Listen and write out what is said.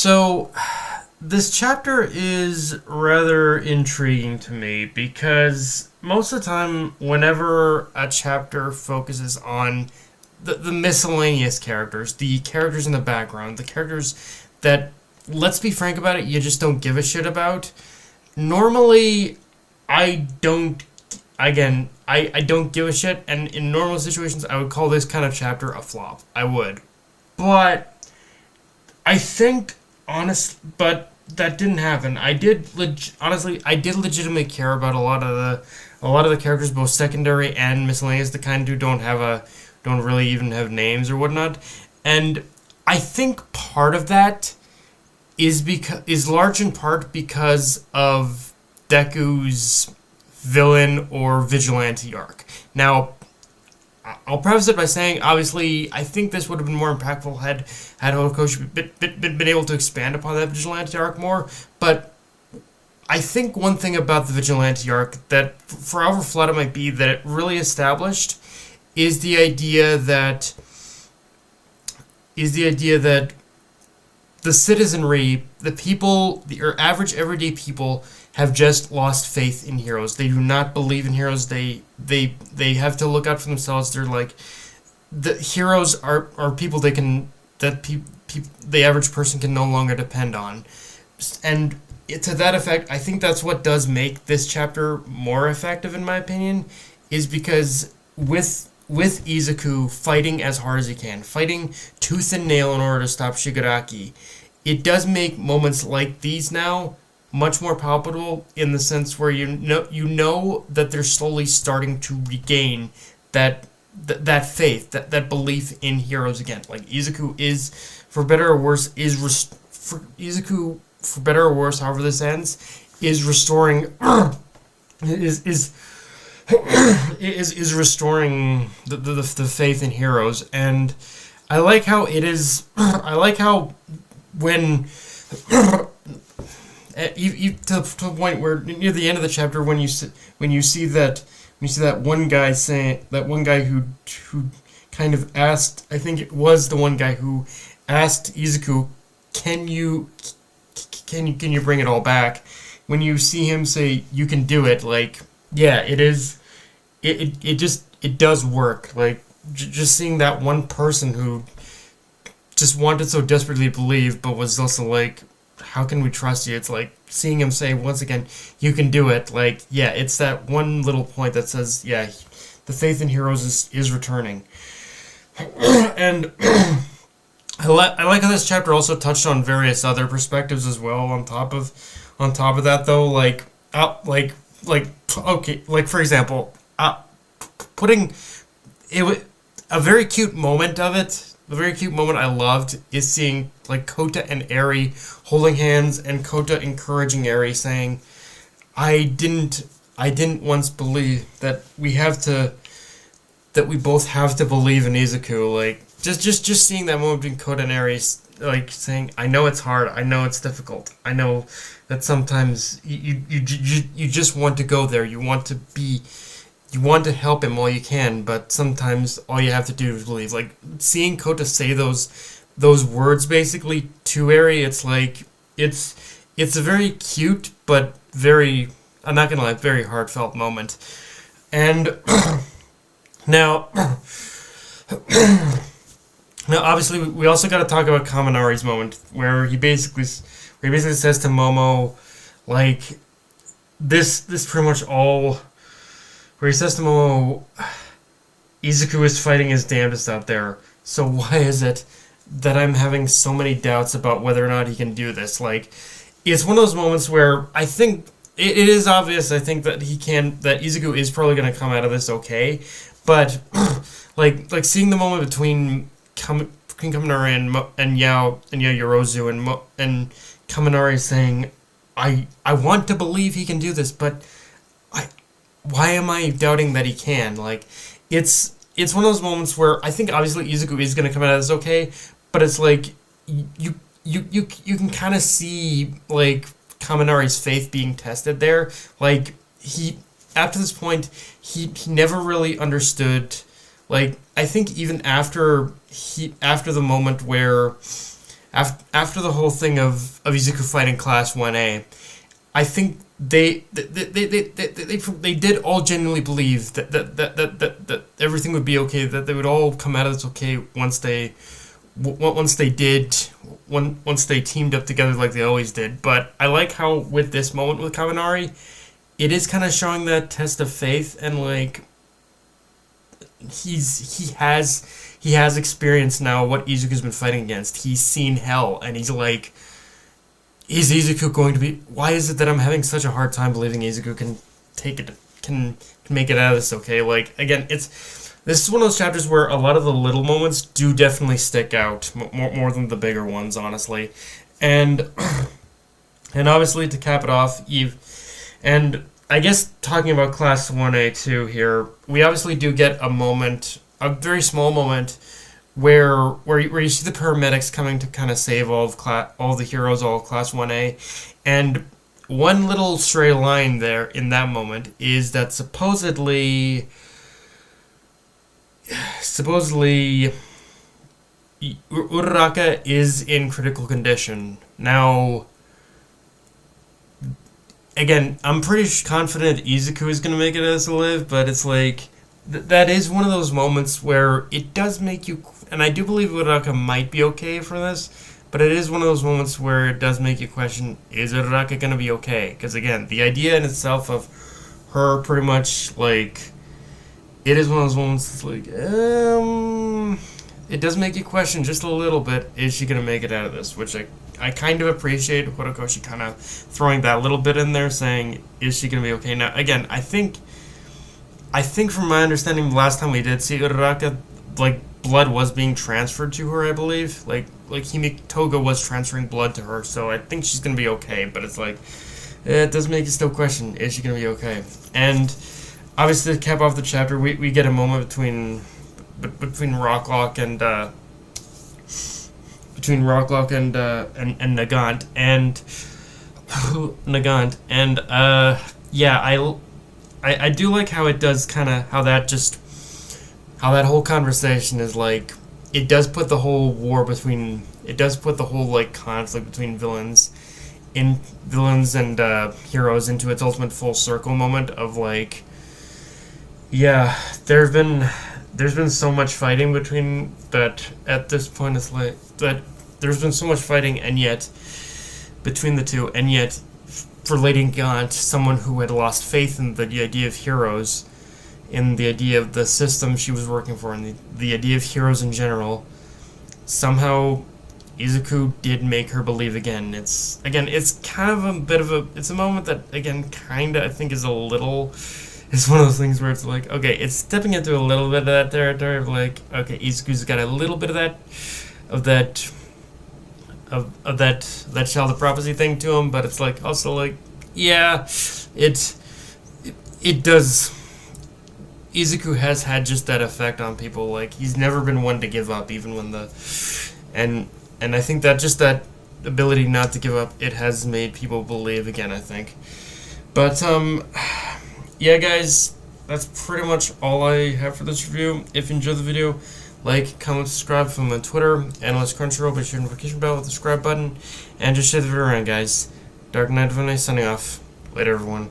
So, this chapter is rather intriguing to me because most of the time, whenever a chapter focuses on the miscellaneous characters, the characters in the background, the characters that, let's be frank about it, you just don't give a shit about, normally, I don't, I don't give a shit, and in normal situations, I would call this kind of chapter a flop. I would. But I think, but that didn't happen. Honestly, I did legitimately care about a lot of the characters, both secondary and miscellaneous, the kind who don't really even have names or whatnot. And I think part of that is large in part because of Deku's villain or vigilante arc. Now, I'll preface it by saying, obviously, I think this would have been more impactful had Horikoshi been able to expand upon that vigilante arc more. But I think one thing about the vigilante arc that, for however flawed it might be, that it really established is the idea that the citizenry, the people, the average everyday people, have just lost faith in heroes. They do not believe in heroes. They have to look out for themselves. They're like, the heroes are people the average person can no longer depend on. And to that effect, I think that's what does make this chapter more effective, in my opinion, is because with Izuku fighting as hard as he can, fighting tooth and nail in order to stop Shigaraki, it does make moments like these now much more palpable, in the sense where you know that they're slowly starting to regain that faith, that belief in heroes again. Like Izuku is, for better or worse, however this ends, is restoring is restoring the faith in heroes. And I like how it is. I like how when to the point where near the end of the chapter, when you see that one guy who kind of asked, I think it was the one guy who asked Izuku, can you bring it all back? When you see him say, you can do it, like, yeah, it is. It does work. Like, just seeing that one person who just wanted so desperately to believe, but was also like, how can we trust you? It's like seeing him say once again, you can do it. Like, yeah, it's that one little point that says, yeah, the faith in heroes is returning. And I like how this chapter also touched on various other perspectives as well. On top of that, though, for example, putting it, a very cute moment of it. The very cute moment I loved is seeing like Kota and Eri holding hands, and Kota encouraging Eri, saying, I didn't once believe that we both have to believe in Izuku. Like, just seeing that moment between Kota and Eri, like saying, I know it's hard, I know it's difficult, I know that sometimes you just want to go there, you want to help him all you can, but sometimes all you have to do is believe. Like, seeing Kota say those words basically to Eri, it's like, it's a very cute but very, I'm not gonna lie, very heartfelt moment. And now obviously we also got to talk about Kaminari's moment, where he basically says to Momo, like, this pretty much all, where he says to Momo, Izuku is fighting his damnedest out there, so why is it that I'm having so many doubts about whether or not he can do this? Like, it's one of those moments where I think it is obvious, I think, that Izuku is probably going to come out of this okay, but like seeing the moment between Kaminari and Yaoyorozu, and Kaminari saying, I want to believe he can do this, but why am I doubting that he can? Like, it's one of those moments where I think obviously Izuku is going to come out of this okay, but it's like you can kind of see like Kaminari's faith being tested there. Like, he, after this point, he never really understood. Like, I think even after the moment where after the whole thing of Izuku fighting Class 1A, I think they did all genuinely believe that everything would be okay, that they would all come out of this okay once they teamed up together like they always did. But I like how with this moment with Kaminari, it is kind of showing that test of faith, and like he has experience now what Izuku's been fighting against. He's seen hell, and he's like, is Izuku going to be? Why is it that I'm having such a hard time believing Izuku can take it, can make it out of this okay? Like again, this is one of those chapters where a lot of the little moments do definitely stick out more than the bigger ones, honestly, and and obviously to cap it off, Eve, and I guess talking about Class 1A2 here, we obviously do get a moment, a very small moment, where you see the paramedics coming to kind of save all the heroes, all of Class 1A, and one little stray line there in that moment is that supposedly Uraraka is in critical condition. Now, again, I'm pretty confident Izuku is going to make it as alive, but it's like, that is one of those moments where it does make you, and I do believe Uraraka might be okay for this, but it is one of those moments where it does make you question, is Uraraka going to be okay? Because again, the idea in itself of her pretty much, like, it is one of those moments that's like, it does make you question just a little bit, is she going to make it out of this? Which I kind of appreciate Horikoshi kind of throwing that little bit in there, saying, is she going to be okay? Now, again, I think from my understanding, the last time we did see Uraraka, like, blood was being transferred to her, I believe. Like Himitoga was transferring blood to her, so I think she's going to be okay, but it's like, it does make you still question, is she going to be okay? And obviously, to cap off the chapter, we get a moment between Rocklock and Nagant, and yeah, I do like how it does kind of how that whole conversation is like, it does put the whole like conflict between villains and heroes into its ultimate full circle moment of like, yeah, there's been so much fighting between that at this point. It's like that there's been so much fighting, and yet between the two, and yet for Lady Gaunt, someone who had lost faith in the idea of heroes, in the idea of the system she was working for, and the idea of heroes in general, somehow Izuku did make her believe again. It's kind of a bit of it's a moment that, again, kind of, I think is one of those things where it's like, okay, it's stepping into a little bit of that territory of like, okay, Izuku's got a little bit of that child of prophecy thing to him, but it's like, also like, yeah, it does. Izuku has had just that effect on people. Like, he's never been one to give up, even when and I think that just that ability not to give up, it has made people believe again, I think. But yeah, guys, that's pretty much all I have for this review. If you enjoyed the video, like, comment, subscribe from my Twitter, Analyst Crunchyroll, be sure to notification bell with the subscribe button, and just share the video around, guys. Dark Knight of Night signing off. Later, everyone.